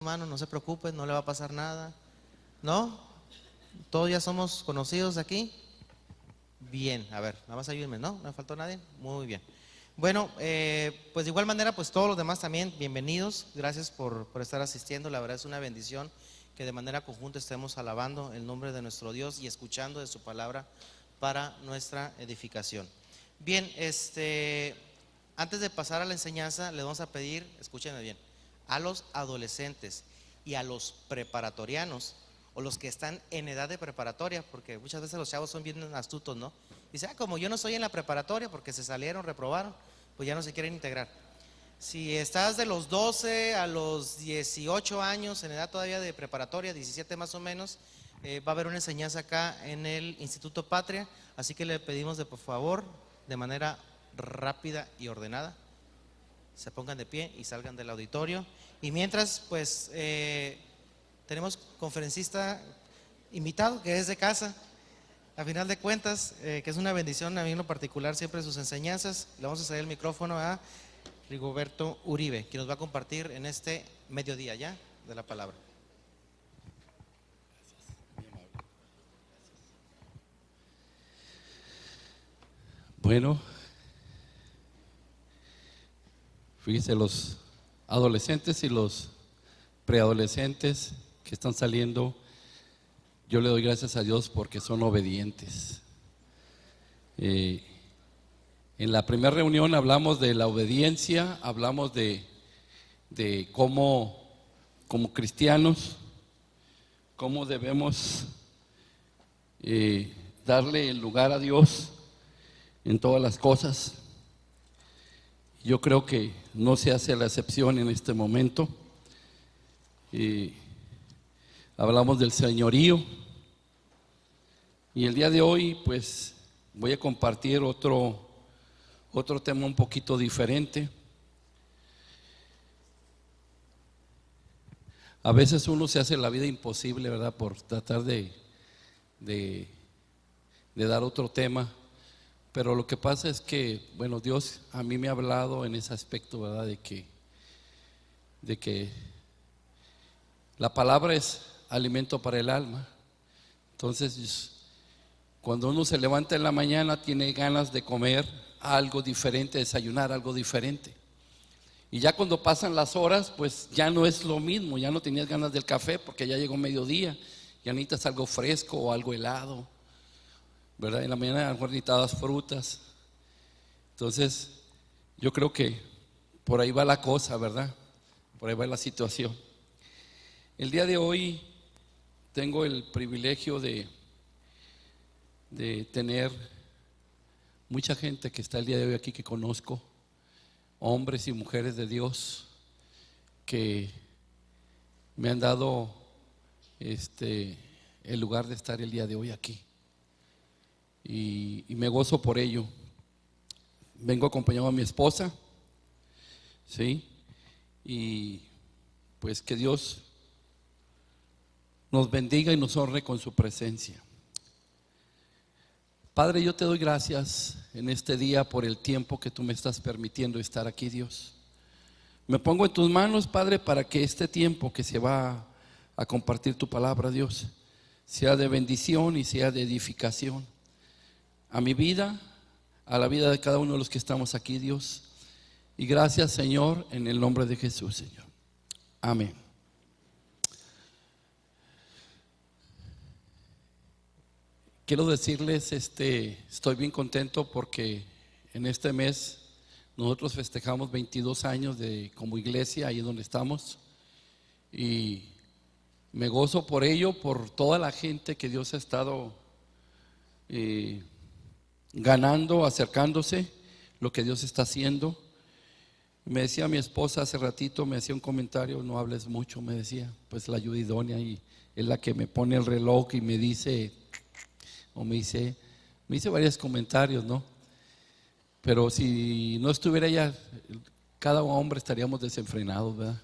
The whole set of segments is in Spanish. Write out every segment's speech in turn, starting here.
hermano, no se preocupe, no le va a pasar nada. ¿No? ¿Todos ya somos conocidos aquí? Bien, a ver, nada más ayúdenme, ¿no? ¿No me faltó nadie? Muy bien. Bueno, pues de igual manera, pues todos los demás también, bienvenidos. Gracias por estar asistiendo. La verdad es una bendición que de manera conjunta estemos alabando el nombre de nuestro Dios y escuchando de su palabra para nuestra edificación. Bien, antes de pasar a la enseñanza, le vamos a pedir, escúchenme bien, a los adolescentes y a los preparatorianos, o los que están en edad de preparatoria, porque muchas veces los chavos son bien astutos, ¿no? Dice, como yo no estoy en la preparatoria porque se salieron, reprobaron, pues ya no se quieren integrar. Si estás de los 12 a los 18 años, en edad todavía de preparatoria, 17 más o menos, va a haber una enseñanza acá en el Instituto Patria, así que le pedimos de por favor, de manera rápida y ordenada, se pongan de pie y salgan del auditorio. Y mientras, pues, tenemos conferencista invitado que es de casa, a final de cuentas, que es una bendición a mí en lo particular siempre sus enseñanzas. Le vamos a ceder el micrófono a Rigoberto Uribe, quien nos va a compartir en este mediodía ya de la palabra. Bueno, fíjense, los adolescentes y los preadolescentes que están saliendo, yo le doy gracias a Dios porque son obedientes. En la primera reunión hablamos de la obediencia, hablamos de cómo, como cristianos, cómo debemos darle el lugar a Dios en todas las cosas. Yo creo que no se hace la excepción en este momento. Hablamos del señorío y el día de hoy pues voy a compartir otro tema un poquito diferente. A veces uno se hace la vida imposible, ¿verdad? Por tratar de dar otro tema. Pero lo que pasa es que, bueno, Dios a mí me ha hablado en ese aspecto, ¿verdad? De que la palabra es alimento para el alma. Entonces, cuando uno se levanta en la mañana, tiene ganas de comer algo diferente, desayunar algo diferente. Y ya cuando pasan las horas, pues ya no es lo mismo, ya no tenías ganas del café porque ya llegó mediodía, ya necesitas algo fresco o algo helado, ¿verdad? En la mañana a lo mejor necesitabas frutas. Entonces, yo creo que por ahí va la cosa, ¿verdad? Por ahí va la situación. El día de hoy tengo el privilegio de tener mucha gente que está el día de hoy aquí que conozco, hombres y mujeres de Dios que me han dado el lugar de estar el día de hoy aquí. Y me gozo por ello. Vengo acompañado a mi esposa, ¿sí? Y pues que Dios nos bendiga y nos honre con su presencia. Padre, yo te doy gracias en este día por el tiempo que tú me estás permitiendo estar aquí, Dios. Me pongo en tus manos, Padre, para que este tiempo que se va a compartir tu palabra, Dios, sea de bendición y sea de edificación a mi vida, a la vida de cada uno de los que estamos aquí, Dios. Y gracias, Señor, en el nombre de Jesús, Señor. Amén. Quiero decirles, estoy bien contento porque en este mes nosotros festejamos 22 años como iglesia, ahí donde estamos. Y me gozo por ello, por toda la gente que Dios ha estado ganando, acercándose, lo que Dios está haciendo. Me decía mi esposa hace ratito, me hacía un comentario, no hables mucho, me decía, pues la ayuda idónea, y es la que me pone el reloj y me dice, o me hice varios comentarios, ¿no? Pero si no estuviera ella, cada hombre estaríamos desenfrenados, ¿verdad?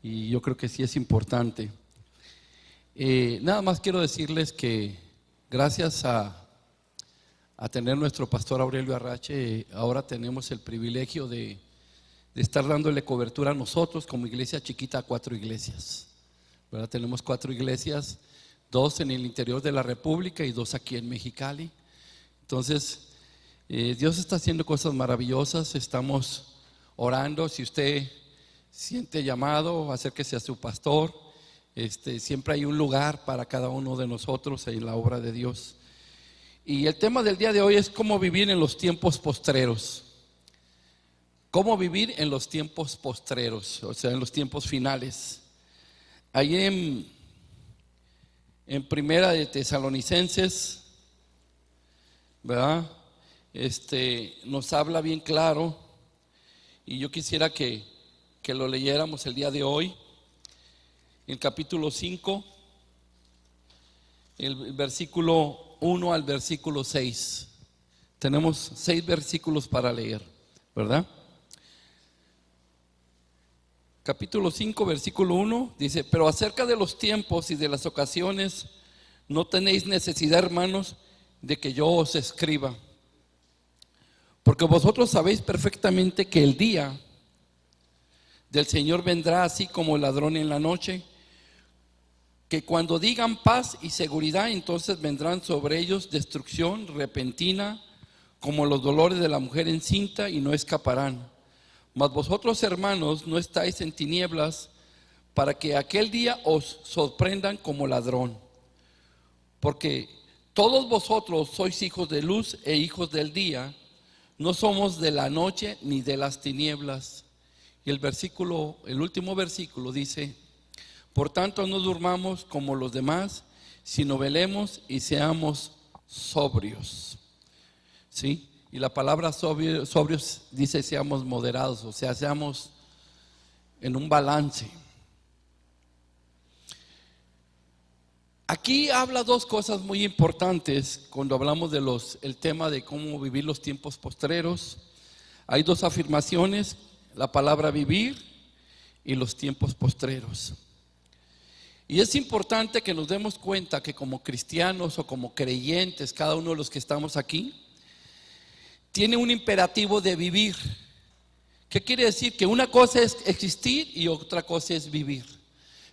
Y yo creo que sí es importante. Nada más quiero decirles que gracias a tener nuestro pastor Aurelio Arrache, ahora tenemos el privilegio de de estar dándole cobertura a nosotros como iglesia chiquita a 4 iglesias, ¿verdad? Tenemos 4 iglesias, 2 en el interior de la República y 2 aquí en Mexicali. Entonces, Dios está haciendo cosas maravillosas, estamos orando. Si usted siente llamado, acérquese a su pastor. Siempre hay un lugar para cada uno de nosotros en la obra de Dios. Y el tema del día de hoy es cómo vivir en los tiempos postreros. Cómo vivir en los tiempos postreros, o sea, en los tiempos finales. Ahí en Primera de Tesalonicenses, ¿verdad? Nos habla bien claro, y yo quisiera que lo leyéramos el día de hoy. En el capítulo 5, el versículo 1 al versículo 6. Tenemos 6 versículos para leer, ¿verdad? Capítulo 5, versículo 1 dice: pero acerca de los tiempos y de las ocasiones no tenéis necesidad, hermanos, de que yo os escriba, porque vosotros sabéis perfectamente que el día del Señor vendrá así como el ladrón en la noche, que cuando digan paz y seguridad, entonces vendrán sobre ellos destrucción repentina, como los dolores de la mujer encinta, y no escaparán. Mas vosotros, hermanos, no estáis en tinieblas, para que aquel día os sorprendan como ladrón. Porque todos vosotros sois hijos de luz e hijos del día, no somos de la noche ni de las tinieblas. Y el último versículo dice: por tanto no durmamos como los demás, sino velemos y seamos sobrios. ¿Sí? Y la palabra sobrios dice seamos moderados, o sea, seamos en un balance. Aquí habla 2 cosas muy importantes cuando hablamos de el tema de cómo vivir los tiempos postreros. Hay 2 afirmaciones: la palabra vivir y los tiempos postreros. Y es importante que nos demos cuenta que como cristianos o como creyentes, cada uno de los que estamos aquí tiene un imperativo de vivir. ¿Qué quiere decir? Que una cosa es existir y otra cosa es vivir.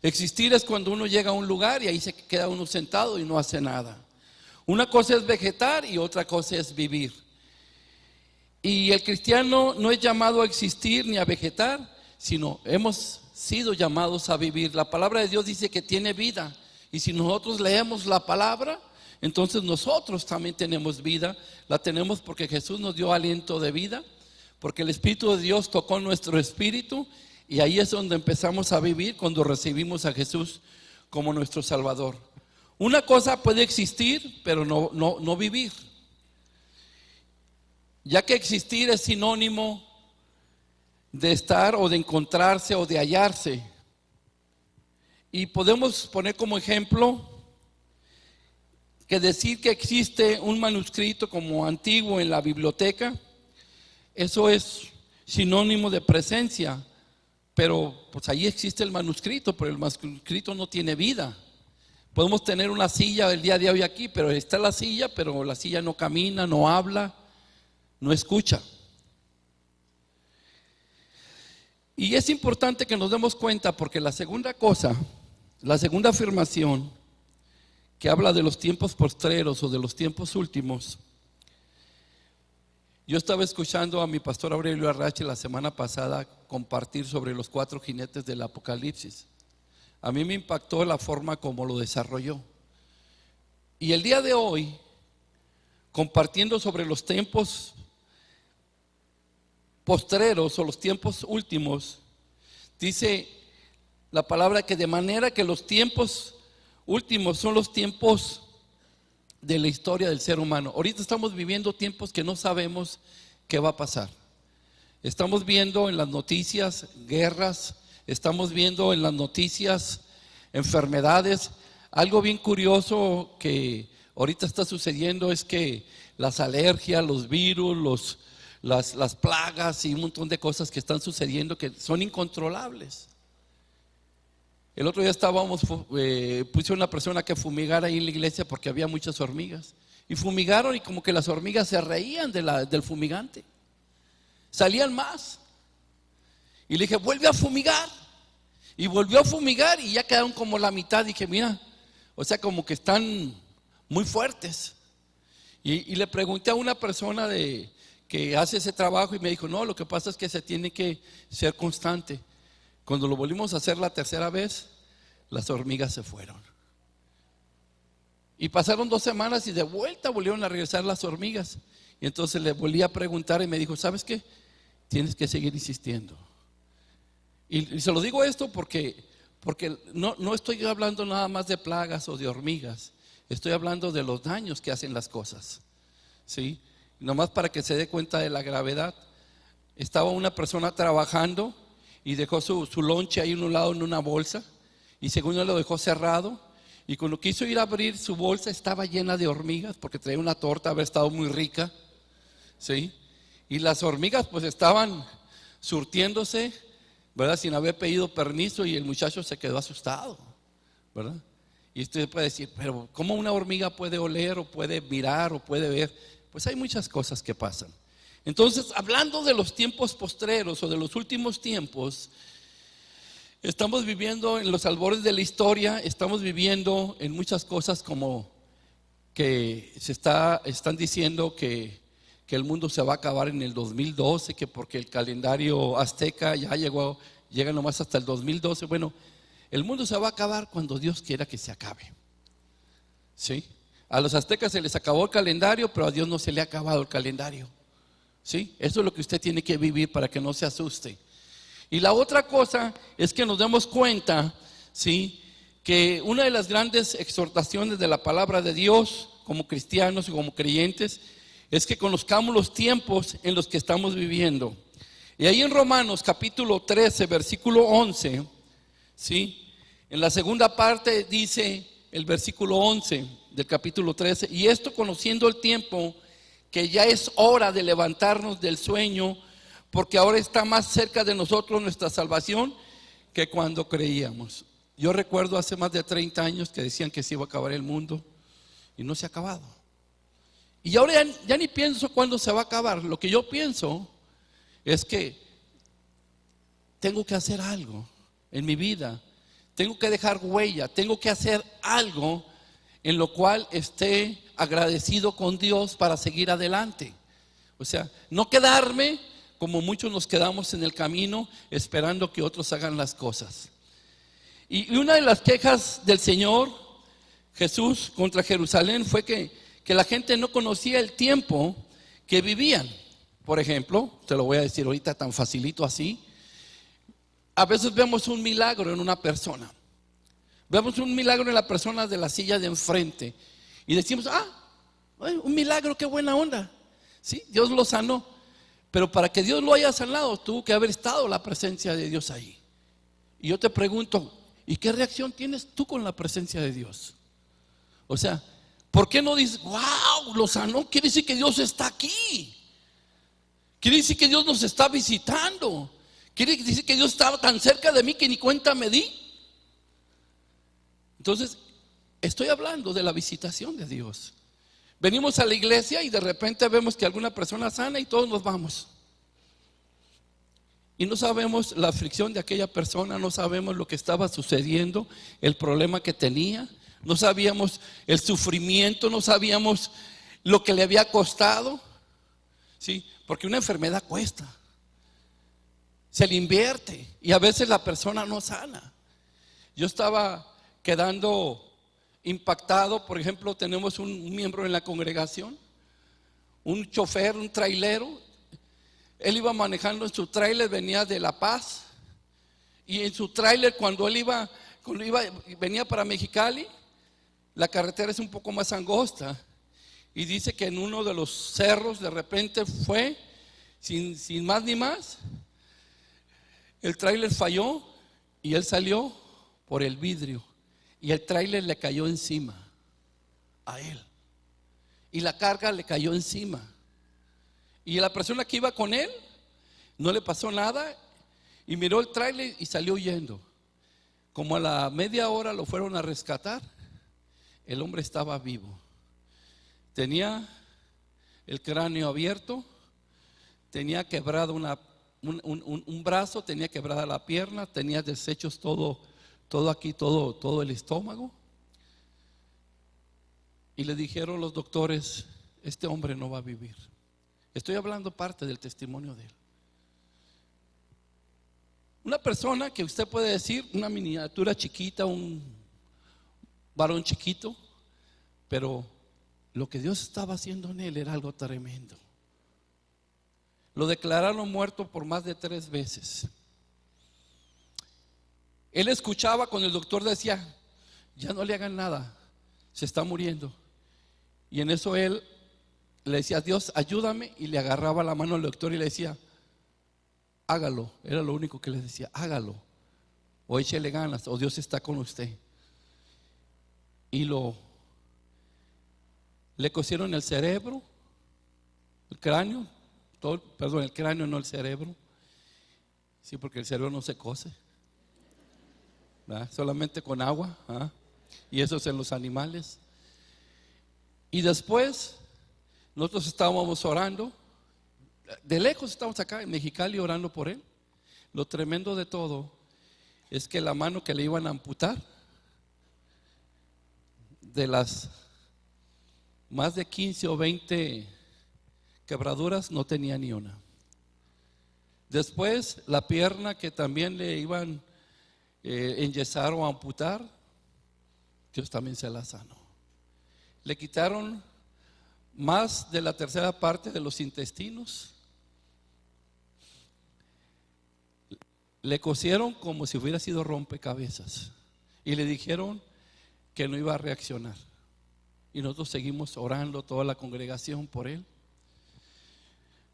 Existir es cuando uno llega a un lugar y ahí se queda uno sentado y no hace nada. Una cosa es vegetar y otra cosa es vivir. Y el cristiano no es llamado a existir ni a vegetar, sino hemos sido llamados a vivir. La palabra de Dios dice que tiene vida, y si nosotros leemos la palabra, entonces nosotros también tenemos vida. La tenemos porque Jesús nos dio aliento de vida, porque el Espíritu de Dios tocó nuestro espíritu, y ahí es donde empezamos a vivir cuando recibimos a Jesús como nuestro Salvador. Una cosa puede existir, pero no vivir, ya que existir es sinónimo de estar o de encontrarse o de hallarse. Y podemos poner como ejemplo que decir que existe un manuscrito como antiguo en la biblioteca, eso es sinónimo de presencia, pero pues ahí existe el manuscrito, pero el manuscrito no tiene vida. Podemos tener una silla el día de hoy aquí, pero está la silla, pero la silla no camina, no habla, no escucha. Y es importante que nos demos cuenta, porque la segunda afirmación que habla de los tiempos postreros o de los tiempos últimos. Yo estaba escuchando a mi pastor Aurelio Arrache la semana pasada compartir sobre los 4 jinetes del Apocalipsis. A mí me impactó la forma como lo desarrolló. Y el día de hoy, compartiendo sobre los tiempos postreros o los tiempos últimos, dice la palabra que de manera que los tiempos últimos son los tiempos de la historia del ser humano. Ahorita estamos viviendo tiempos que no sabemos qué va a pasar. Estamos viendo en las noticias guerras, estamos viendo en las noticias enfermedades. Algo bien curioso que ahorita está sucediendo es que las alergias, los virus, las plagas y un montón de cosas que están sucediendo que son incontrolables. El otro día puse una persona que fumigara ahí en la iglesia porque había muchas hormigas. Y fumigaron y como que las hormigas se reían del fumigante. Salían más. Y le dije, vuelve a fumigar. Y volvió a fumigar y ya quedaron como la mitad. Dije, mira, o sea, como que están muy fuertes. Y le pregunté a una persona que hace ese trabajo y me dijo, no, lo que pasa es que se tiene que ser constante. Cuando lo volvimos a hacer la tercera vez, las hormigas se fueron. Y pasaron 2 semanas y de vuelta volvieron a regresar las hormigas. Y entonces le volví a preguntar y me dijo, ¿sabes qué? Tienes que seguir insistiendo. Y se lo digo esto porque no estoy hablando nada más de plagas o de hormigas. Estoy hablando de los daños que hacen las cosas, ¿sí? Nomás para que se dé cuenta de la gravedad. Estaba una persona trabajando y dejó su lonche ahí en un lado en una bolsa. Y según él lo dejó cerrado. Y cuando quiso ir a abrir su bolsa estaba llena de hormigas porque traía una torta, había estado muy rica, ¿sí? Y las hormigas pues estaban surtiéndose, ¿verdad? Sin haber pedido permiso, y el muchacho se quedó asustado, ¿verdad? Y usted puede decir, pero ¿cómo una hormiga puede oler o puede mirar o puede ver? Pues hay muchas cosas que pasan. Entonces, hablando de los tiempos postreros o de los últimos tiempos, estamos viviendo en los albores de la historia, estamos viviendo en muchas cosas como que están diciendo que el mundo se va a acabar en el 2012, que porque el calendario azteca ya llega nomás hasta el 2012. Bueno, el mundo se va a acabar cuando Dios quiera que se acabe, ¿sí? A los aztecas se les acabó el calendario, pero a Dios no se le ha acabado el calendario, ¿sí? Eso es lo que usted tiene que vivir para que no se asuste. Y la otra cosa es que nos demos cuenta, ¿sí?, que una de las grandes exhortaciones de la palabra de Dios como cristianos y como creyentes es que conozcamos los tiempos en los que estamos viviendo. Y ahí en Romanos capítulo 13 versículo 11, ¿sí?, en la segunda parte dice el versículo 11 del capítulo 13: y esto conociendo el tiempo, que ya es hora de levantarnos del sueño, porque ahora está más cerca de nosotros nuestra salvación que cuando creíamos. Yo recuerdo hace más de 30 años que decían que se iba a acabar el mundo y no se ha acabado. Y ahora ya ni pienso cuándo se va a acabar. Lo que yo pienso es que tengo que hacer algo en mi vida. Tengo que dejar huella, tengo que hacer algo en lo cual esté agradecido con Dios para seguir adelante. O sea, no quedarme como muchos nos quedamos en el camino esperando que otros hagan las cosas. Y una de las quejas del Señor Jesús contra Jerusalén fue que la gente no conocía el tiempo que vivían. Por ejemplo, te lo voy a decir ahorita tan facilito así. A veces vemos un milagro en una persona. Vemos un milagro en la persona de la silla de enfrente y decimos, un milagro, qué buena onda. Sí, Dios lo sanó. Pero para que Dios lo haya sanado, tuvo que haber estado la presencia de Dios ahí. Y yo te pregunto, ¿y qué reacción tienes tú con la presencia de Dios? O sea, ¿por qué no dices, wow, lo sanó? Quiere decir que Dios está aquí. Quiere decir que Dios nos está visitando. Quiere decir que Dios estaba tan cerca de mí que ni cuenta me di. Entonces, estoy hablando de la visitación de Dios. Venimos a la iglesia y de repente vemos que alguna persona sana y todos nos vamos. Y no sabemos la aflicción de aquella persona, no sabemos lo que estaba sucediendo, el problema que tenía, no sabíamos el sufrimiento, no sabíamos lo que le había costado, ¿sí? Porque una enfermedad cuesta, se le invierte y a veces la persona no sana. Yo estaba quedando impactado. Por ejemplo, tenemos un miembro en la congregación, un chofer, un trailero. Él iba manejando en su tráiler, venía de La Paz, y en su tráiler cuando venía para Mexicali, la carretera es un poco más angosta, y dice que en uno de los cerros de repente fue, sin más ni más, el tráiler falló y él salió por el vidrio y el tráiler le cayó encima a él y la carga le cayó encima. Y la persona que iba con él no le pasó nada y miró el tráiler y salió huyendo. Como a la media hora lo fueron a rescatar, el hombre estaba vivo. Tenía el cráneo abierto, tenía quebrada un brazo, tenía quebrada la pierna, tenía desechos todo aquí, todo el estómago. Y le dijeron los doctores, este hombre no va a vivir. Estoy hablando parte del testimonio de él. Una persona que usted puede decir, una miniatura chiquita, un varón chiquito, pero lo que Dios estaba haciendo en él era algo tremendo. Lo declararon muerto por más de 3 veces. Él escuchaba cuando el doctor decía, ya no le hagan nada, se está muriendo. Y en eso él le decía, Dios, ayúdame, y le agarraba la mano al doctor y le decía, hágalo. Era lo único que le decía, hágalo, o échele ganas, o Dios está con usted. Y le cosieron el cerebro, el cráneo, el cráneo, no el cerebro. Sí, porque el cerebro no se cose, ¿verdad? Solamente con agua, ¿verdad? Y eso es en los animales. Y después nosotros estábamos orando, de lejos estábamos acá en Mexicali orando por él. Lo tremendo de todo es que la mano que le iban a amputar, de las más de 15 o 20 quebraduras, no tenía ni una. Después la pierna que también le iban enyesar o amputar, Dios también se la sanó. Le quitaron más de la tercera parte de los intestinos. Le cosieron como si hubiera sido rompecabezas y le dijeron que no iba a reaccionar. Y nosotros seguimos orando, toda la congregación, por él.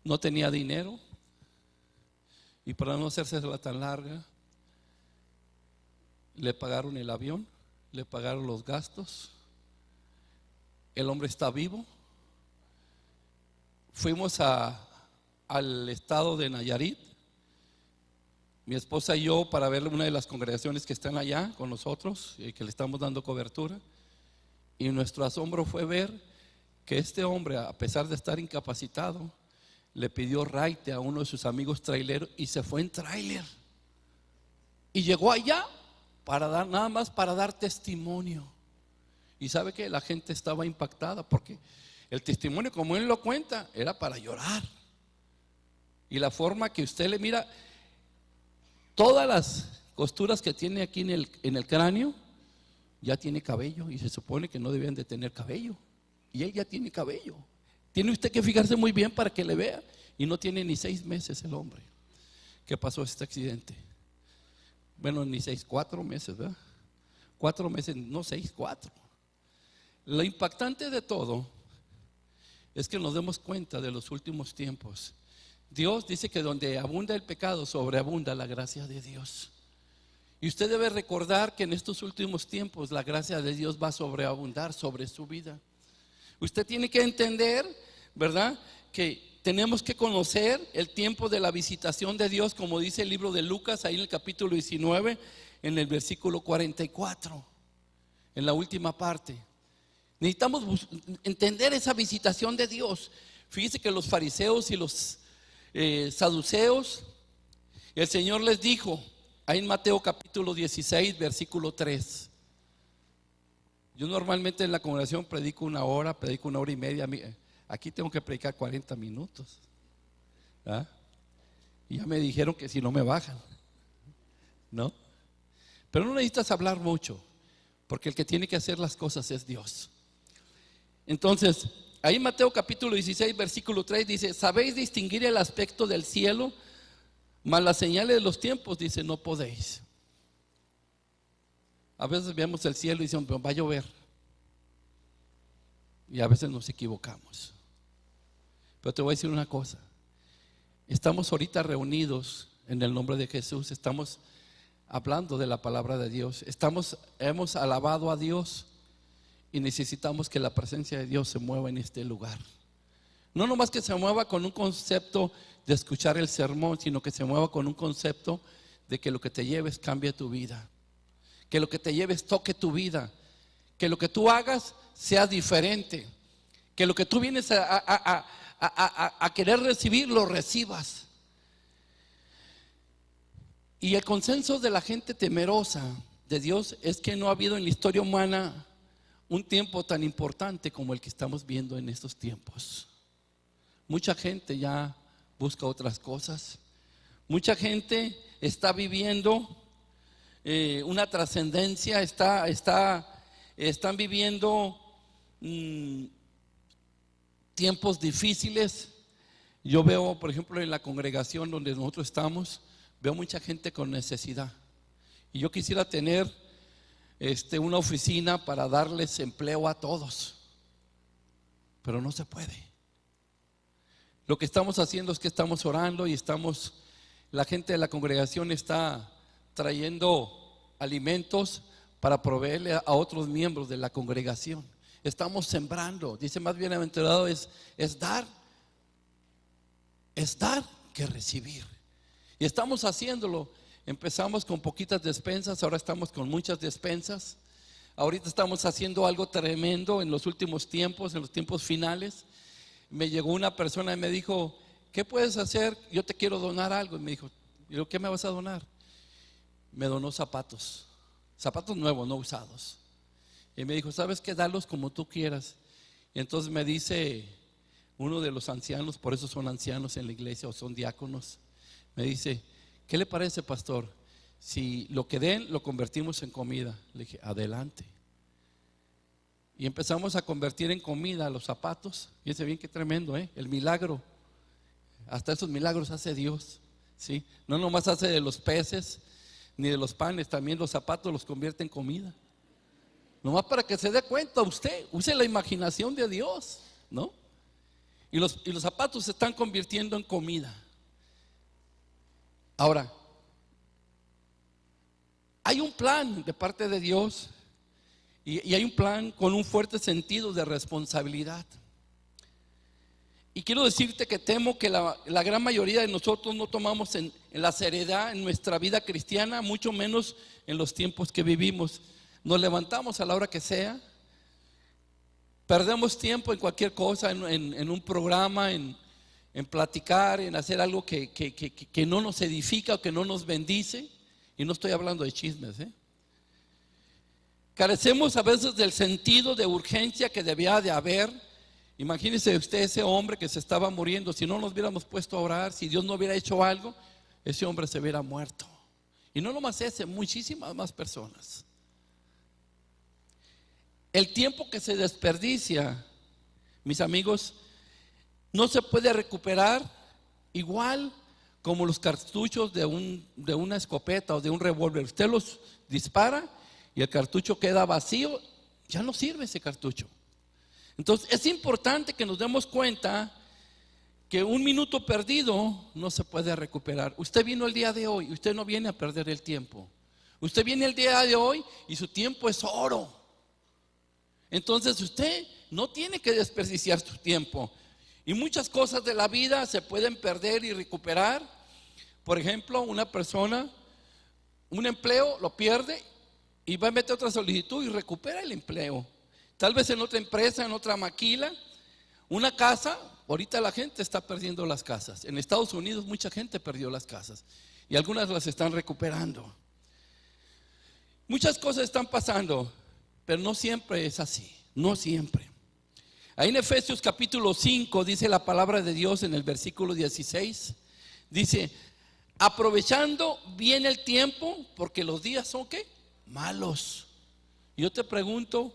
No tenía dinero, y para no hacérsela tan larga, le pagaron el avión, le pagaron los gastos. El hombre está vivo. Fuimos al estado de Nayarit, mi esposa y yo, para ver una de las congregaciones que están allá con nosotros y que le estamos dando cobertura. Y nuestro asombro fue ver que este hombre, a pesar de estar incapacitado, le pidió raite a uno de sus amigos traileros y se fue en tráiler. Y llegó allá nada más para dar testimonio. Y sabe que la gente estaba impactada porque el testimonio, como él lo cuenta, era para llorar. Y la forma que usted le mira, todas las costuras que tiene aquí en el cráneo, ya tiene cabello, y se supone que no debían de tener cabello, y él ya tiene cabello. Tiene usted que fijarse muy bien para que le vea. Y no tiene ni 6 meses el hombre que pasó este accidente. Bueno, ni 6, 4 meses, ¿verdad? 4 meses, no 6, 4. Lo impactante de todo es que nos demos cuenta de los últimos tiempos. Dios dice que donde abunda el pecado, sobreabunda la gracia de Dios. Y usted debe recordar que en estos últimos tiempos la gracia de Dios va a sobreabundar sobre su vida. Usted tiene que entender, ¿verdad?, que tenemos que conocer el tiempo de la visitación de Dios, como dice el libro de Lucas, ahí en el capítulo 19, en el versículo 44, en la última parte. Necesitamos entender esa visitación de Dios. Fíjese que los fariseos y los saduceos, el Señor les dijo, ahí en Mateo capítulo 16, versículo 3. Yo normalmente en la congregación predico 1 hora, predico 1 hora y media. Aquí tengo que predicar 40 minutos. ¿Ah? Y ya me dijeron que si no me bajan, ¿no? Pero no necesitas hablar mucho, porque el que tiene que hacer las cosas es Dios. Entonces, ahí en Mateo capítulo 16, versículo 3 dice: ¿sabéis distinguir el aspecto del cielo? Mas las señales de los tiempos, dice, no podéis. A veces vemos el cielo y decimos, va a llover. Y a veces nos equivocamos. Pero te voy a decir una cosa. Estamos ahorita reunidos en el nombre de Jesús. Estamos hablando de la palabra de Dios. Hemos alabado a Dios. Y necesitamos que la presencia de Dios se mueva en este lugar. No nomás que se mueva con un concepto de escuchar el sermón, sino que se mueva con un concepto de que lo que te lleves cambie tu vida. Que lo que te lleves toque tu vida. Que lo que tú hagas sea diferente. Que lo que tú vienes a querer recibir, lo recibas. Y el consenso de la gente temerosa de Dios es que no ha habido en la historia humana un tiempo tan importante como el que estamos viendo en estos tiempos. Mucha gente ya busca otras cosas. Mucha gente está viviendo una trascendencia, están viviendo tiempos difíciles. Yo veo, por ejemplo, en la congregación donde nosotros estamos, veo mucha gente con necesidad. Y yo quisiera tener una oficina para darles empleo a todos, pero no se puede. Lo que estamos haciendo es que estamos orando y la gente de la congregación está trayendo alimentos para proveerle a otros miembros de la congregación. Estamos sembrando. Dice, más bienaventurado es dar que recibir. Y estamos haciéndolo. Empezamos con poquitas despensas, ahora estamos con muchas despensas. Ahorita estamos haciendo algo tremendo en los últimos tiempos, en los tiempos finales. Me llegó una persona y me dijo, ¿qué puedes hacer? Yo te quiero donar algo. Y me dijo, ¿qué me vas a donar? Me donó zapatos nuevos, no usados. Y me dijo, ¿sabes qué? Dalos como tú quieras. Y entonces me dice uno de los ancianos, por eso son ancianos en la iglesia o son diáconos, me dice, ¿qué le parece, pastor? Si lo que den lo convertimos en comida. Le dije, adelante. Y empezamos a convertir en comida los zapatos. Fíjense bien qué tremendo, el milagro. Hasta esos milagros hace Dios, ¿sí? No nomás hace de los peces ni de los panes, también los zapatos los convierte en comida. Nomás para que se dé cuenta usted, use la imaginación de Dios, ¿no? Y los zapatos se están convirtiendo en comida. Ahora, hay un plan de parte de Dios y hay un plan con un fuerte sentido de responsabilidad. Y quiero decirte que temo que la gran mayoría de nosotros no tomamos en la seriedad en nuestra vida cristiana, mucho menos en los tiempos que vivimos. Nos levantamos a la hora que sea, perdemos tiempo en cualquier cosa, en un programa, en platicar, en hacer algo que no nos edifica o que no nos bendice. Y no estoy hablando de chismes, Carecemos a veces del sentido de urgencia que debía de haber. Imagínese usted ese hombre que se estaba muriendo. Si no nos hubiéramos puesto a orar, si Dios no hubiera hecho algo, ese hombre se hubiera muerto. Y no nomás ese, muchísimas más personas. El tiempo que se desperdicia, mis amigos, no se puede recuperar igual como los cartuchos de una escopeta o de un revólver. Usted los dispara y el cartucho queda vacío, ya no sirve ese cartucho. Entonces es importante que nos demos cuenta que un minuto perdido no se puede recuperar. Usted vino el día de hoy, usted no viene a perder el tiempo. Usted viene el día de hoy y su tiempo es oro. Entonces usted no tiene que desperdiciar su tiempo. Y muchas cosas de la vida se pueden perder y recuperar. Por ejemplo, una persona, un empleo lo pierde y va a meter otra solicitud y recupera el empleo. Tal vez en otra empresa, en otra maquila. Una casa, ahorita la gente está perdiendo las casas. En Estados Unidos mucha gente perdió las casas y algunas las están recuperando. Muchas cosas están pasando, pero no siempre es así, no siempre. Ahí en Efesios capítulo 5 dice la palabra de Dios en el versículo 16. Dice, aprovechando bien el tiempo porque los días son ¿qué? Malos. Yo te pregunto,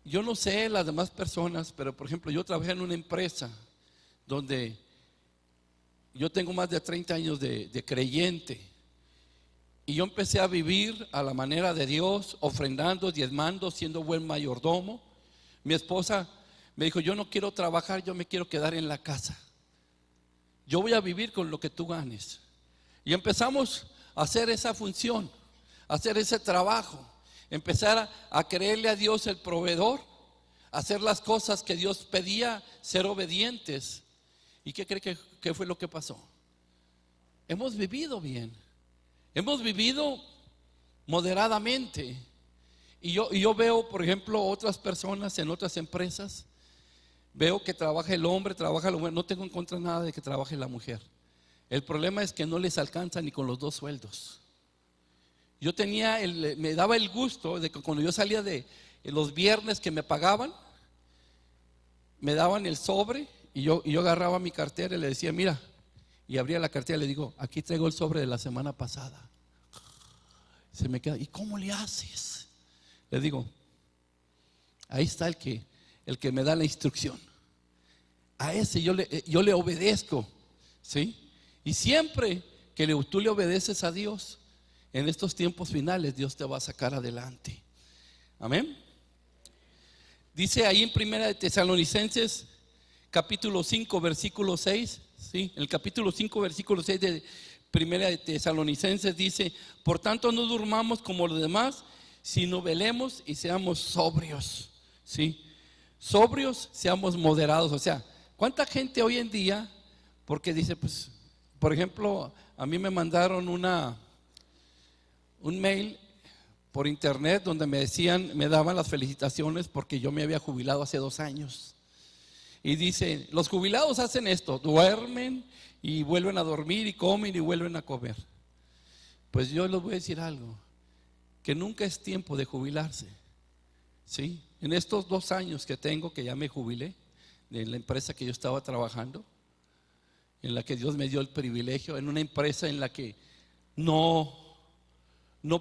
yo no sé las demás personas, pero por ejemplo yo trabajé en una empresa donde yo tengo más de 30 años de creyente y yo empecé a vivir a la manera de Dios, ofrendando, diezmando, siendo buen mayordomo. Mi esposa me dijo, yo no quiero trabajar, yo me quiero quedar en la casa. Yo voy a vivir con lo que tú ganes. Y empezamos a hacer esa función, a hacer ese trabajo. Empezar a creerle a Dios el proveedor, hacer las cosas que Dios pedía, ser obedientes. ¿Y qué cree que fue lo que pasó? Hemos vivido bien, hemos vivido moderadamente. Y yo veo, por ejemplo, otras personas en otras empresas, veo que trabaja el hombre, trabaja la mujer. No tengo en contra nada de que trabaje la mujer. El problema es que no les alcanza ni con los 2 sueldos. Yo me daba el gusto de que cuando yo salía de los viernes que me pagaban, me daban el sobre y yo agarraba mi cartera y le decía, mira, y abría la cartera y le digo, aquí traigo el sobre de la semana pasada. Se me queda, ¿y cómo le haces? Le digo, ahí está el que me da la instrucción. A ese yo le obedezco, ¿sí? Y siempre que tú le obedeces a Dios, en estos tiempos finales, Dios te va a sacar adelante. Amén. Dice ahí en Primera de Tesalonicenses, capítulo 5, versículo 6, ¿sí? En el capítulo 5, versículo 6 de Primera de Tesalonicenses dice, por tanto no durmamos como los demás, sino velemos y seamos sobrios, ¿sí? Sobrios, seamos moderados. O sea, ¿cuánta gente hoy en día? Porque dice, pues, por ejemplo, a mí me mandaron un mail por internet donde me daban las felicitaciones porque yo me había jubilado hace 2 años. Y dice, los jubilados hacen esto, duermen y vuelven a dormir y comen y vuelven a comer. Pues yo les voy a decir algo, que nunca es tiempo de jubilarse, ¿sí? En estos 2 años que tengo, que ya me jubilé, de la empresa que yo estaba trabajando, en la que Dios me dio el privilegio, en una empresa en la que no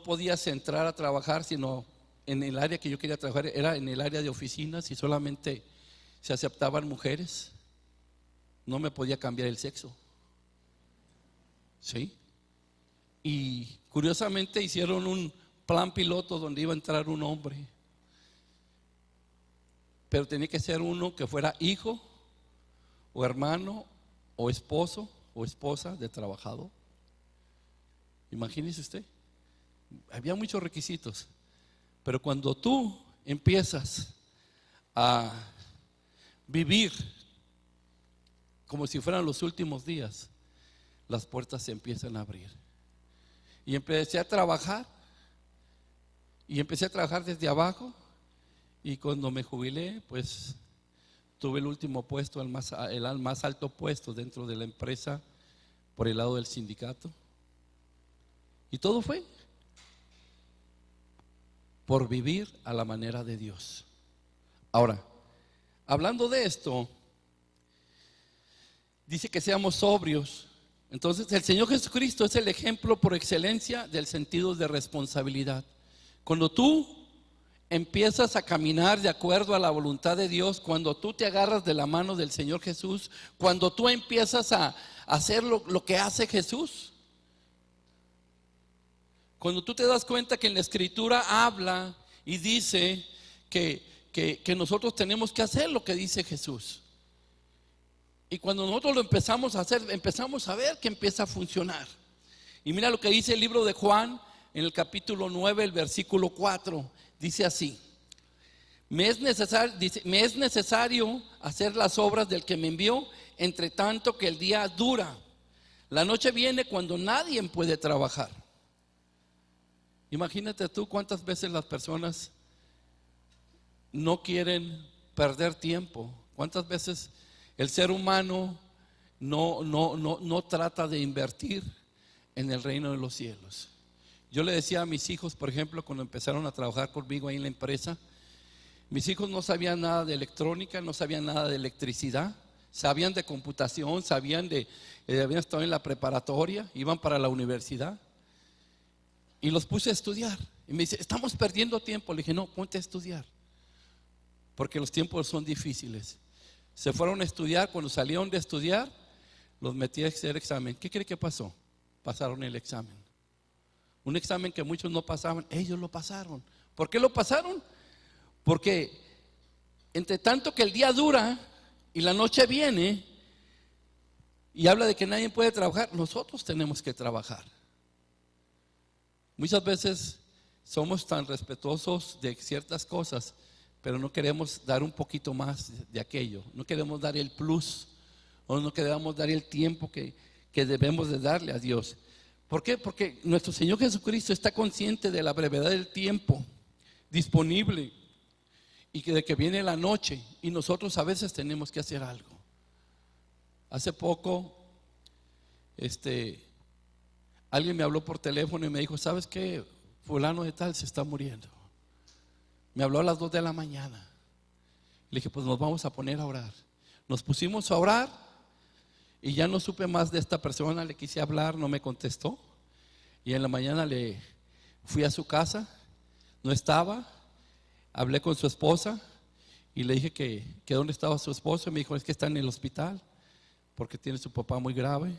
podías entrar a trabajar, sino en el área que yo quería trabajar, era en el área de oficinas y solamente se aceptaban mujeres. No me podía cambiar el sexo, ¿sí? Y curiosamente hicieron un plan piloto donde iba a entrar un hombre, pero tenía que ser uno que fuera hijo o hermano o esposo o esposa de trabajador. Imagínese usted, había muchos requisitos, pero cuando tú empiezas a vivir como si fueran los últimos días, las puertas se empiezan a abrir. Y empecé a trabajar, desde abajo, y cuando me jubilé, pues tuve el último puesto, el más alto puesto dentro de la empresa por el lado del sindicato. Y todo fue por vivir a la manera de Dios. Ahora, hablando de esto, dice que seamos sobrios. Entonces el Señor Jesucristo es el ejemplo por excelencia del sentido de responsabilidad. Cuando tú empiezas a caminar de acuerdo a la voluntad de Dios, cuando tú te agarras de la mano del Señor Jesús, cuando tú empiezas a hacer lo que hace Jesús, cuando tú te das cuenta que en la Escritura habla y dice que nosotros tenemos que hacer lo que dice Jesús. Y cuando nosotros lo empezamos a hacer, empezamos a ver que empieza a funcionar. Y mira lo que dice el libro de Juan en el capítulo 9, el versículo 4. Dice así: me es necesario hacer las obras del que me envió, entre tanto que el día dura. La noche viene cuando nadie puede trabajar. Imagínate tú cuántas veces las personas no quieren perder tiempo. Cuántas veces el ser humano no trata de invertir en el reino de los cielos. Yo le decía a mis hijos, por ejemplo, cuando empezaron a trabajar conmigo ahí en la empresa, mis hijos no sabían nada de electrónica, no sabían nada de electricidad, sabían de computación, habían estado en la preparatoria, iban para la universidad. Y los puse a estudiar. Y me dice, estamos perdiendo tiempo. Le dije, no, ponte a estudiar, porque los tiempos son difíciles. Se fueron a estudiar. Cuando salieron de estudiar, los metí a hacer examen. ¿Qué cree que pasó? Pasaron el examen. Un examen que muchos no pasaban, ellos lo pasaron. ¿Por qué lo pasaron? Porque entre tanto que el día dura y la noche viene y habla de que nadie puede trabajar, nosotros tenemos que trabajar. Muchas veces somos tan respetuosos de ciertas cosas, pero no queremos dar un poquito más de aquello. No queremos dar el plus, o no queremos dar el tiempo que debemos de darle a Dios. ¿Por qué? Porque nuestro Señor Jesucristo está consciente de la brevedad del tiempo disponible y de que viene la noche, y nosotros a veces tenemos que hacer algo. Hace poco alguien me habló por teléfono y me dijo, ¿sabes qué? Fulano de tal se está muriendo. Me habló a las 2 de la mañana. Le dije, pues nos vamos a poner a orar. Nos pusimos a orar y ya no supe más de esta persona. Le quise hablar, no me contestó. Y en la mañana le fui a su casa, no estaba. Hablé con su esposa y le dije que dónde estaba su esposo. Y me dijo, es que está en el hospital porque tiene su papá muy grave.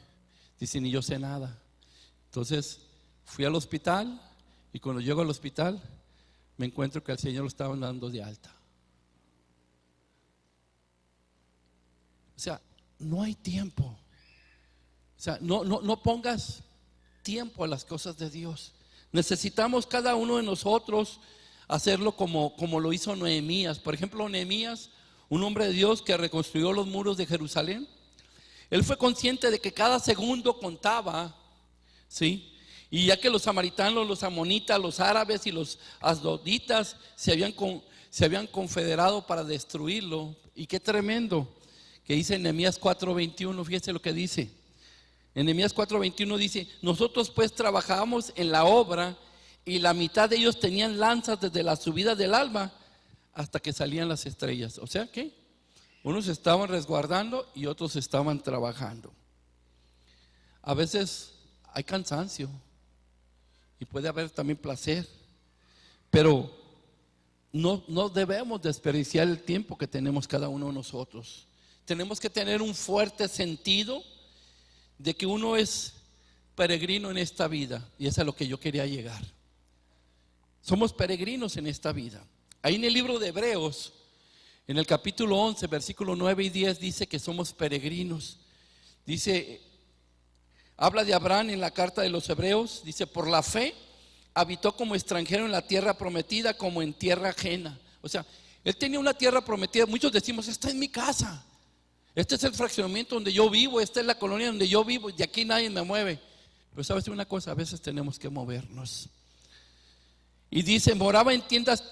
Dice, ni yo sé nada. Entonces fui al hospital y cuando llego al hospital me encuentro que al Señor lo estaban dando de alta. O sea, no hay tiempo. O sea, no pongas tiempo a las cosas de Dios. Necesitamos cada uno de nosotros hacerlo como lo hizo Nehemías. Por ejemplo, Nehemías, un hombre de Dios que reconstruyó los muros de Jerusalén. Él fue consciente de que cada segundo contaba, ¿sí? Y ya que los samaritanos, los amonitas, los árabes y los asdoditas se habían confederado para destruirlo. Y qué tremendo que dice en Nehemías 4:21, fíjese lo que dice. En Nehemías 4:21 dice, nosotros pues trabajábamos en la obra y la mitad de ellos tenían lanzas desde la subida del alba hasta que salían las estrellas. O sea que unos estaban resguardando y otros estaban trabajando. A veces hay cansancio y puede haber también placer, pero no debemos desperdiciar el tiempo que tenemos cada uno de nosotros. Tenemos que tener un fuerte sentido de que uno es peregrino en esta vida, y eso es a lo que yo quería llegar. Somos peregrinos en esta vida. Ahí en el libro de Hebreos, en el capítulo 11, versículo 9 y 10 dice que somos peregrinos. Dice, habla de Abraham en la carta de los Hebreos, dice, por la fe habitó como extranjero en la tierra prometida, como en tierra ajena. O sea, él tenía una tierra prometida. Muchos decimos, esta es mi casa, este es el fraccionamiento donde yo vivo, esta es la colonia donde yo vivo, de aquí nadie me mueve. Pero sabes una cosa, a veces tenemos que movernos. Y dice, moraba en tiendas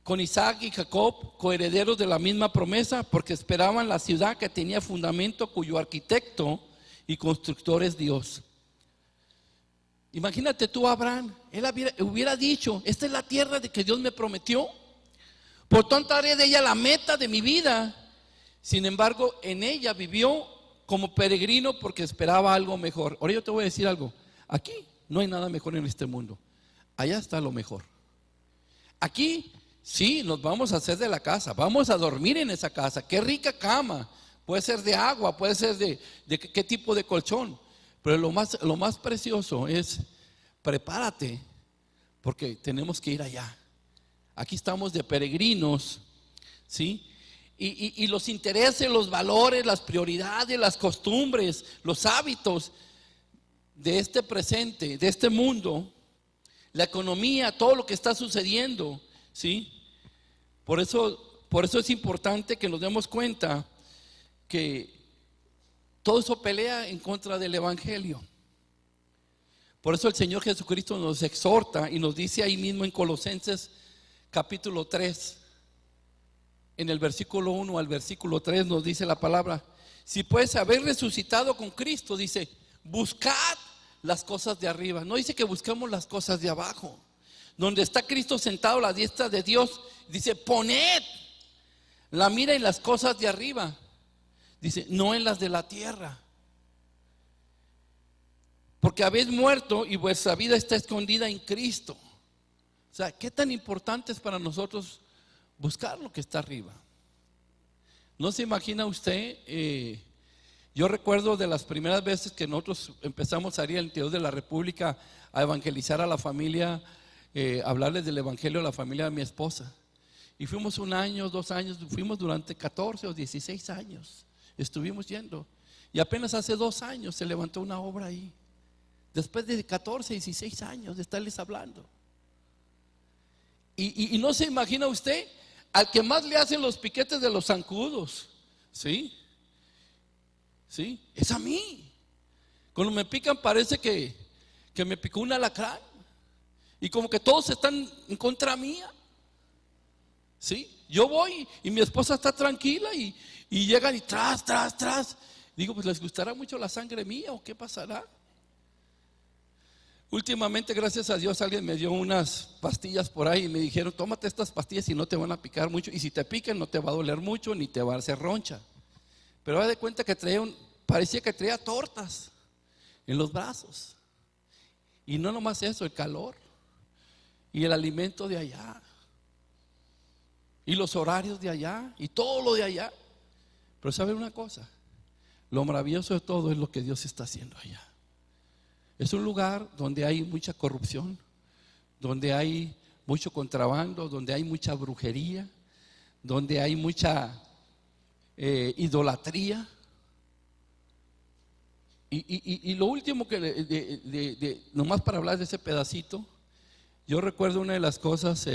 con Isaac y Jacob, coherederos de la misma promesa, porque esperaban la ciudad que tenía fundamento, cuyo arquitecto y constructor es Dios. Imagínate tú, Abraham, él hubiera dicho, esta es la tierra de que Dios me prometió, por tanto haré de ella la meta de mi vida. Sin embargo, en ella vivió como peregrino porque esperaba algo mejor. Ahora yo te voy a decir algo, aquí no hay nada mejor en este mundo, allá está lo mejor. Aquí sí, nos vamos a hacer de la casa, vamos a dormir en esa casa, qué rica cama, puede ser de agua, puede ser de qué tipo de colchón, pero lo más precioso es, prepárate, porque tenemos que ir allá. Aquí estamos de peregrinos, ¿sí? Y los intereses, los valores, las prioridades, las costumbres, los hábitos de este presente, de este mundo, la economía, todo lo que está sucediendo, ¿sí? Por eso es importante que nos demos cuenta que todo eso pelea en contra del Evangelio. Por eso el Señor Jesucristo nos exhorta y nos dice ahí mismo en Colosenses capítulo 3, en el versículo 1 al versículo 3 nos dice la palabra, si pues habéis resucitado con Cristo, dice, buscad las cosas de arriba. No dice que busquemos las cosas de abajo, donde está Cristo sentado a la diestra de Dios. Dice, poned la mira en las cosas de arriba, dice, no en las de la tierra, porque habéis muerto y vuestra vida está escondida en Cristo. O sea, ¿qué tan importante es para nosotros buscar lo que está arriba? ¿No se imagina usted? Yo recuerdo de las primeras veces que nosotros empezamos a ir al interior de la República a evangelizar a la familia, hablarles del evangelio a la familia de mi esposa. Y fuimos 1 año, 2 años, fuimos durante 14 o 16 años, estuvimos yendo. Y apenas hace 2 años se levantó una obra ahí, después de 14, 16 años de estarles hablando. Y no se imagina usted, al que más le hacen los piquetes de los zancudos, ¿sí? ¿Sí? Es a mí. Cuando me pican parece que me picó un alacrán, y como que todos están en contra mía, ¿sí? Yo voy y mi esposa está tranquila y llegan y tras. Digo, pues ¿les gustará mucho la sangre mía o qué pasará? Últimamente, gracias a Dios, alguien me dio unas pastillas por ahí y me dijeron, tómate estas pastillas y no te van a picar mucho. Y si te pican no te va a doler mucho ni te va a hacer roncha. Pero da de cuenta que parecía que traía tortas en los brazos. Y no nomás eso, el calor y el alimento de allá. Y los horarios de allá y todo lo de allá. Pero ¿saben una cosa? Lo maravilloso de todo es lo que Dios está haciendo allá. Es un lugar donde hay mucha corrupción, donde hay mucho contrabando, donde hay mucha brujería, donde hay mucha idolatría. Y lo último que nomás para hablar de ese pedacito, yo recuerdo una de las cosas,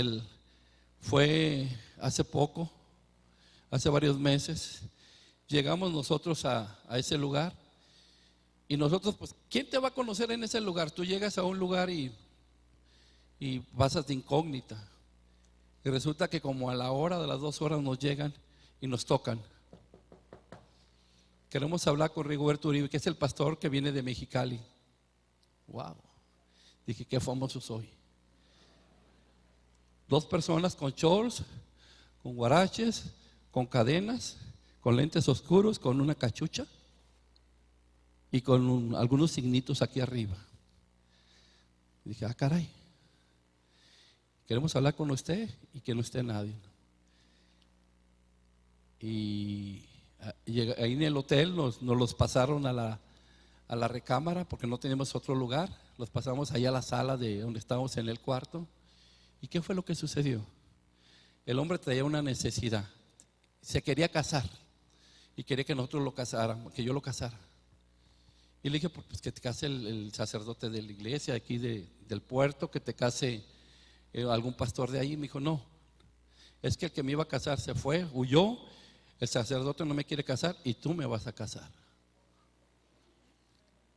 fue hace poco, hace varios meses, llegamos nosotros a ese lugar. Y nosotros, pues, ¿quién te va a conocer en ese lugar? Tú llegas a un lugar y pasas de incógnita. Y resulta que como a la hora de las 2 horas nos llegan y nos tocan. Queremos hablar con Rigoberto Uribe, que es el pastor que viene de Mexicali. Wow. Dije, qué famoso soy. 2 personas con shorts, con guaraches, con cadenas, con lentes oscuros, con una cachucha y con algunos signitos aquí arriba. Y dije, caray, queremos hablar con usted y que no esté nadie. Y ahí en el hotel nos los pasaron a la recámara porque no teníamos otro lugar. Los pasamos allá a la sala de donde estábamos en el cuarto. ¿Y qué fue lo que sucedió? El hombre traía una necesidad. Se quería casar y quería que nosotros lo casáramos, que yo lo casara. Y le dije, pues que te case el sacerdote de la iglesia aquí del puerto, que te case algún pastor de ahí. Y me dijo, no, es que el que me iba a casar se fue, huyó, el sacerdote no me quiere casar y tú me vas a casar.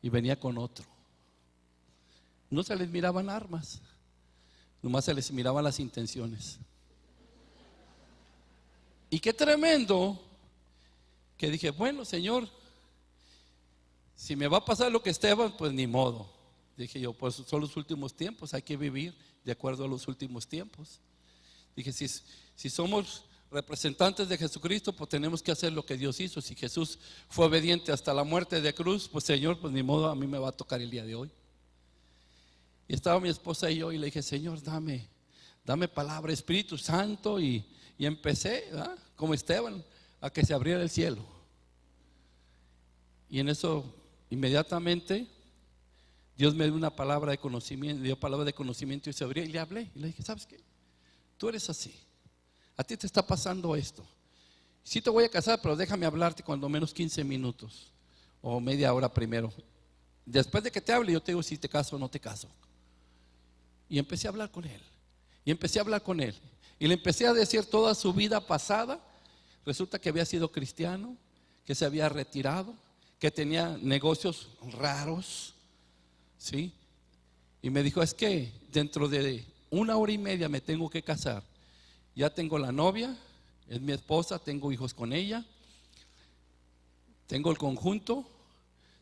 Y venía con otro. No se les miraban armas, nomás se les miraban las intenciones. Y qué tremendo que dije, bueno, Señor, si me va a pasar lo que Esteban, pues ni modo. Dije yo, pues son los últimos tiempos, hay que vivir de acuerdo a los últimos tiempos. Dije, si somos representantes de Jesucristo, pues tenemos que hacer lo que Dios hizo. Si Jesús fue obediente hasta la muerte de cruz, pues Señor, pues ni modo, a mí me va a tocar el día de hoy. Y estaba mi esposa y yo y le dije, Señor, dame palabra, Espíritu Santo. Y empecé, como Esteban, a que se abriera el cielo. Y en eso inmediatamente Dios me dio una palabra de conocimiento, y se abrió y le hablé y le dije, ¿sabes qué? Tú eres así, a ti te está pasando esto. Sí te voy a casar, pero déjame hablarte cuando menos 15 minutos o media hora primero. Después de que te hable yo te digo si te caso o no te caso. Y empecé a hablar con él. Y le empecé a decir toda su vida pasada. Resulta que había sido cristiano, que se había retirado, que tenía negocios raros, ¿sí? Y me dijo, es que dentro de 1 hora y media me tengo que casar. Ya tengo la novia, es mi esposa, tengo hijos con ella, tengo el conjunto,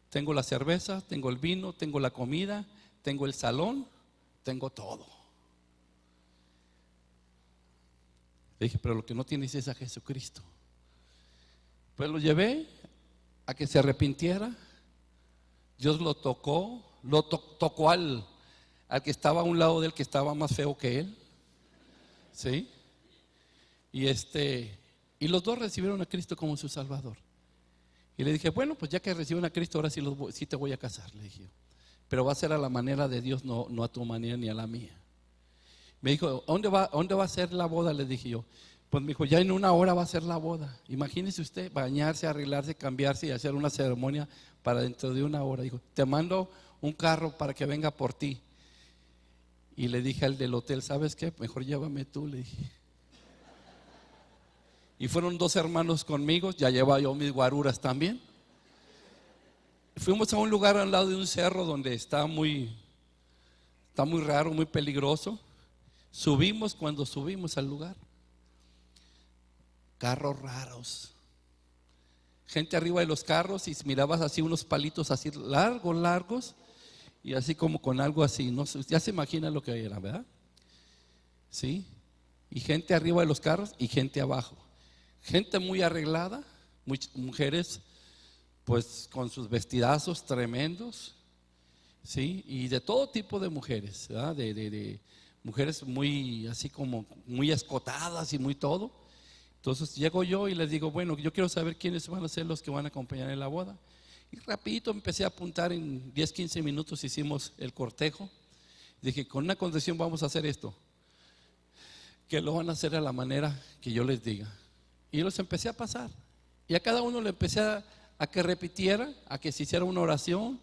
tengo la cerveza, tengo el vino, tengo la comida, tengo el salón, tengo todo. Le dije, pero lo que no tienes es a Jesucristo. Pues lo llevé a que se arrepintiera. Dios lo tocó, tocó al que estaba a un lado del que estaba más feo que él, ¿sí? Y los dos recibieron a Cristo como su Salvador. Y le dije, bueno, pues ya que reciben a Cristo, ahora sí te voy a casar, le dije. Pero va a ser a la manera de Dios, no a tu manera ni a la mía. Me dijo, ¿dónde va a ser la boda? Le dije yo. Pues me dijo, ya en 1 hora va a ser la boda. Imagínese usted bañarse, arreglarse, cambiarse y hacer una ceremonia para dentro de 1 hora. Dijo, te mando un carro para que venga por ti. Y le dije al del hotel, ¿sabes qué? Mejor llévame tú, le dije. Y fueron 2 hermanos conmigo, ya llevaba yo mis guaruras también. Fuimos a un lugar al lado de un cerro donde está muy raro, muy peligroso. Cuando subimos al lugar, carros raros, gente arriba de los carros y mirabas así unos palitos así largos y así como con algo así, no sé, ya se imagina lo que era, ¿verdad? Sí, y gente arriba de los carros y gente abajo, gente muy arreglada, mujeres pues con sus vestidazos tremendos, sí, y de todo tipo de mujeres, ¿verdad? De mujeres muy así como muy escotadas y muy todo. Entonces llego yo y les digo, bueno, yo quiero saber quiénes van a ser los que van a acompañar en la boda. Y rapidito empecé a apuntar, en 10, 15 minutos hicimos el cortejo. Dije, con una condición vamos a hacer esto, que lo van a hacer a la manera que yo les diga. Y los empecé a pasar. Y a cada uno le empecé a que repitiera, a que se hiciera una oración,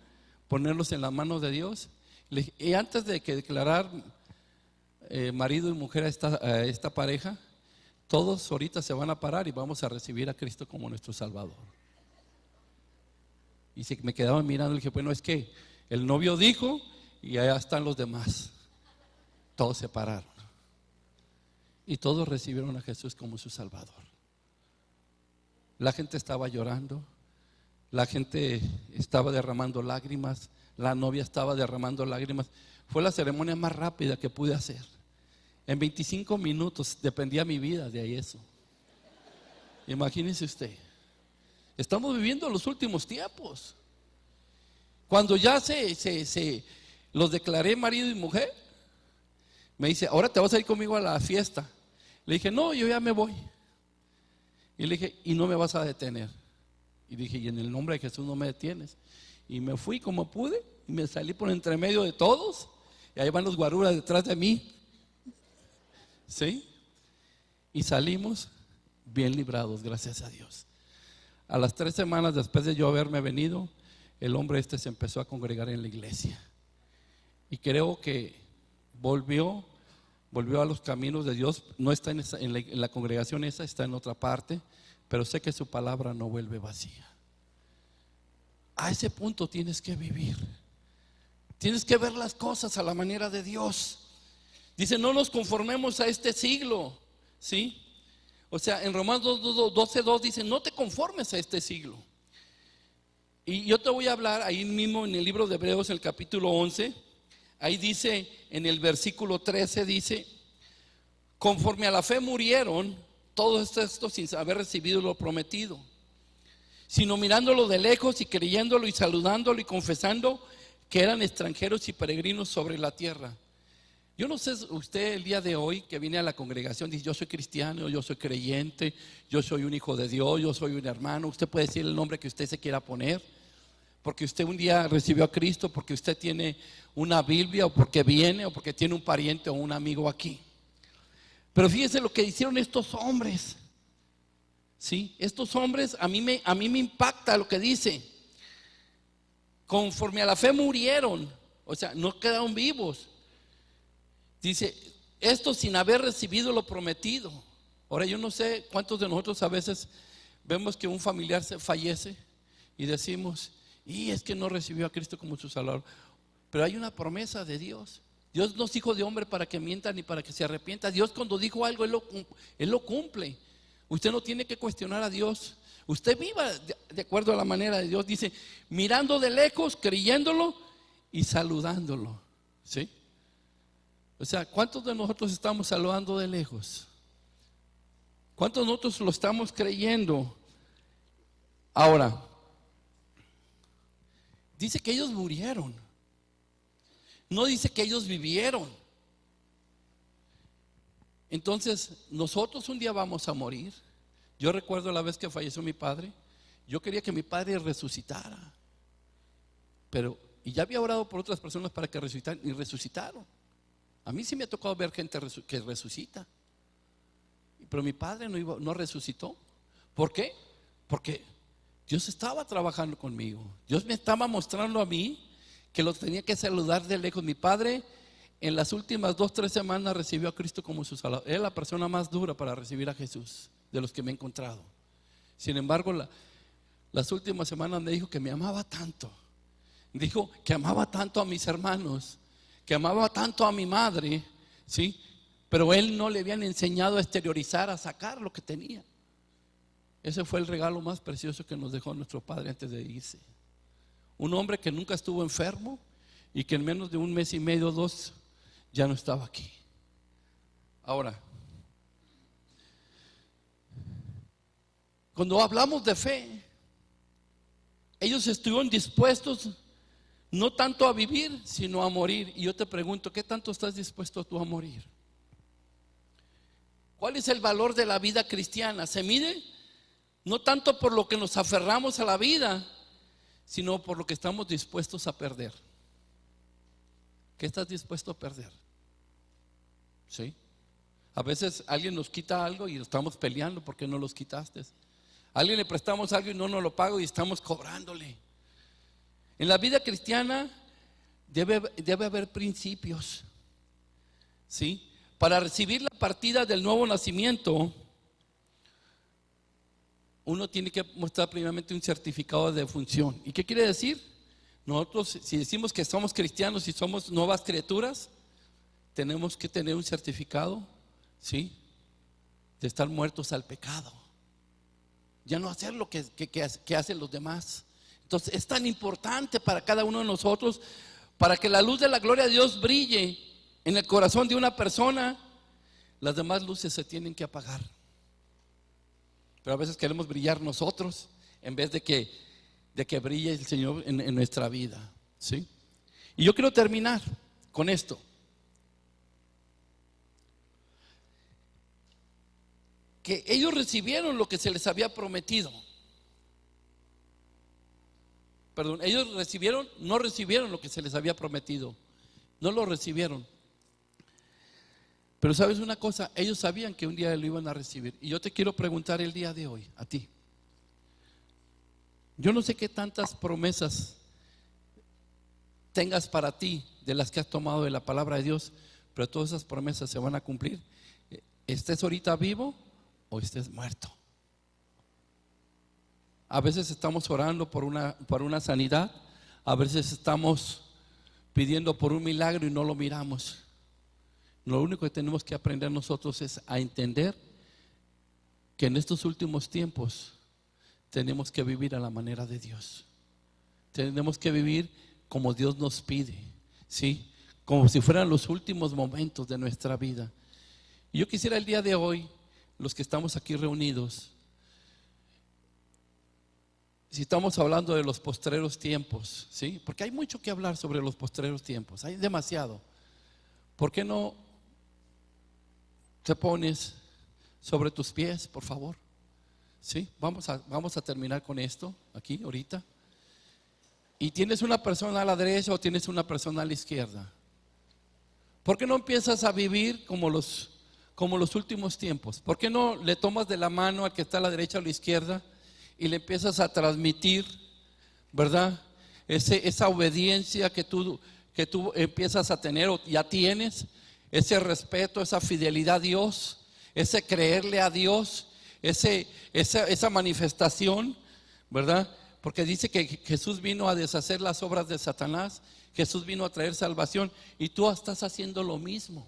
ponerlos en las manos de Dios. Y antes de que declarar marido y mujer a esta pareja, todos ahorita se van a parar y vamos a recibir a Cristo como nuestro Salvador. Y se me quedaban mirando y dije, bueno, es que el novio dijo y allá están los demás. Todos se pararon y todos recibieron a Jesús como su Salvador. La gente estaba llorando, la gente estaba derramando lágrimas, la novia estaba derramando lágrimas. Fue la ceremonia más rápida que pude hacer. En 25 minutos dependía mi vida de eso. Imagínense usted. Estamos viviendo los últimos tiempos. Cuando ya los declaré marido y mujer, me dice, ahora te vas a ir conmigo a la fiesta. Le dije, no, yo ya me voy. Y le dije, y no me vas a detener. Y dije, y en el nombre de Jesús no me detienes. Y me fui como pude y me salí por entre medio de todos. Y ahí van los guaruras detrás de mí. ¿Sí? Y salimos bien librados, gracias a Dios. A las 3 semanas después de yo haberme venido, el hombre se empezó a congregar en la iglesia. Y creo que volvió a los caminos de Dios. No está en la congregación esa, está en otra parte, pero sé que su palabra no vuelve vacía. A ese punto tienes que vivir. Tienes que ver las cosas a la manera de Dios. Dice, no nos conformemos a este siglo, ¿sí? O sea, en Romanos 12:2 dice, no te conformes a este siglo. Y yo te voy a hablar ahí mismo en el libro de Hebreos, el capítulo 11. Ahí dice, en el versículo 13 dice, conforme a la fe murieron todos estos sin haber recibido lo prometido, sino mirándolo de lejos y creyéndolo y saludándolo y confesando que eran extranjeros y peregrinos sobre la tierra. Yo no sé usted el día de hoy que viene a la congregación, dice, yo soy cristiano, yo soy creyente, yo soy un hijo de Dios, yo soy un hermano. Usted puede decir el nombre que usted se quiera poner, porque usted un día recibió a Cristo, porque usted tiene una Biblia, o porque viene, o porque tiene un pariente o un amigo aquí. Pero fíjense lo que hicieron estos hombres. ¿Sí? Estos hombres, a mí me impacta lo que dice. Conforme a la fe murieron, o sea, no quedaron vivos. Dice, esto sin haber recibido lo prometido. Ahora yo no sé cuántos de nosotros a veces vemos que un familiar se fallece y decimos, y es que no recibió a Cristo como su Salvador. Pero hay una promesa de Dios. Dios no es hijo de hombre para que mienta ni para que se arrepienta. Dios cuando dijo algo, Él lo cumple. Usted no tiene que cuestionar a Dios. Usted viva de acuerdo a la manera de Dios. Dice, mirando de lejos, creyéndolo y saludándolo. ¿Sí? O sea, ¿cuántos de nosotros estamos saludando de lejos? ¿Cuántos de nosotros lo estamos creyendo? Ahora, dice que ellos murieron. No dice que ellos vivieron. Entonces, nosotros un día vamos a morir. Yo recuerdo la vez que falleció mi padre. Yo quería que mi padre resucitara. Y ya había orado por otras personas para que resucitaran y resucitaron. A mí sí me ha tocado ver gente que resucita. Pero mi padre no resucitó. ¿Por qué? Porque Dios estaba trabajando conmigo. Dios me estaba mostrando a mí que lo tenía que saludar de lejos. Mi padre en las últimas 2-3 semanas recibió a Cristo como su Salvador. Era la persona más dura para recibir a Jesús de los que me he encontrado. Sin embargo, las últimas semanas me dijo que me amaba tanto. Dijo que amaba tanto a mis hermanos, que amaba tanto a mi madre, ¿sí? Pero él no le habían enseñado a exteriorizar, a sacar lo que tenía. Ese fue el regalo más precioso que nos dejó nuestro Padre antes de irse. Un hombre que nunca estuvo enfermo y que en menos de un mes y medio, 2, ya no estaba aquí. Ahora, cuando hablamos de fe, ellos estuvieron dispuestos no tanto a vivir, sino a morir. Y yo te pregunto, ¿qué tanto estás dispuesto tú a morir? ¿Cuál es el valor de la vida cristiana? Se mide no tanto por lo que nos aferramos a la vida, sino por lo que estamos dispuestos a perder. ¿Qué estás dispuesto a perder? ¿Sí? A veces alguien nos quita algo y estamos peleando porque no los quitaste. A alguien le prestamos algo y no nos lo paga y estamos cobrándole. En la vida cristiana debe haber principios. ¿Sí? Para recibir la partida del nuevo nacimiento, uno tiene que mostrar primeramente un certificado de defunción. ¿Y qué quiere decir? Nosotros, si decimos que somos cristianos y somos nuevas criaturas, tenemos que tener un certificado, ¿sí?, de estar muertos al pecado. Ya no hacer lo que hacen los demás. Entonces es tan importante para cada uno de nosotros, para que la luz de la gloria de Dios brille en el corazón de una persona. Las demás luces se tienen que apagar. Pero a veces queremos brillar nosotros en vez de que brille el Señor en nuestra vida, ¿sí? Y yo quiero terminar con esto. Que ellos recibieron lo que se les había prometido. Perdón, ellos no recibieron lo que se les había prometido. No lo recibieron. Pero sabes una cosa, ellos sabían que un día lo iban a recibir. Y yo te quiero preguntar el día de hoy, a ti. Yo no sé qué tantas promesas tengas para ti de las que has tomado de la palabra de Dios, pero todas esas promesas se van a cumplir. Estés ahorita vivo o estés muerto. A veces estamos orando por una sanidad, a veces estamos pidiendo por un milagro y no lo miramos. Lo único que tenemos que aprender nosotros es a entender que en estos últimos tiempos tenemos que vivir a la manera de Dios. Tenemos que vivir como Dios nos pide, ¿sí? Como si fueran los últimos momentos de nuestra vida. Y yo quisiera el día de hoy, los que estamos aquí reunidos, si estamos hablando de los postreros tiempos, ¿sí? Porque hay mucho que hablar sobre los postreros tiempos, hay demasiado. ¿Por qué no te pones sobre tus pies, por favor? ¿Sí? Vamos a terminar con esto aquí ahorita. Y tienes una persona a la derecha o tienes una persona a la izquierda. ¿Por qué no empiezas a vivir como los últimos tiempos? ¿Por qué no le tomas de la mano al que está a la derecha o a la izquierda y le empiezas a transmitir, ¿verdad?, esa obediencia que tú empiezas a tener o ya tienes, ese respeto, esa fidelidad a Dios, ese creerle a Dios, esa manifestación, ¿verdad? Porque dice que Jesús vino a deshacer las obras de Satanás, Jesús vino a traer salvación y tú estás haciendo lo mismo.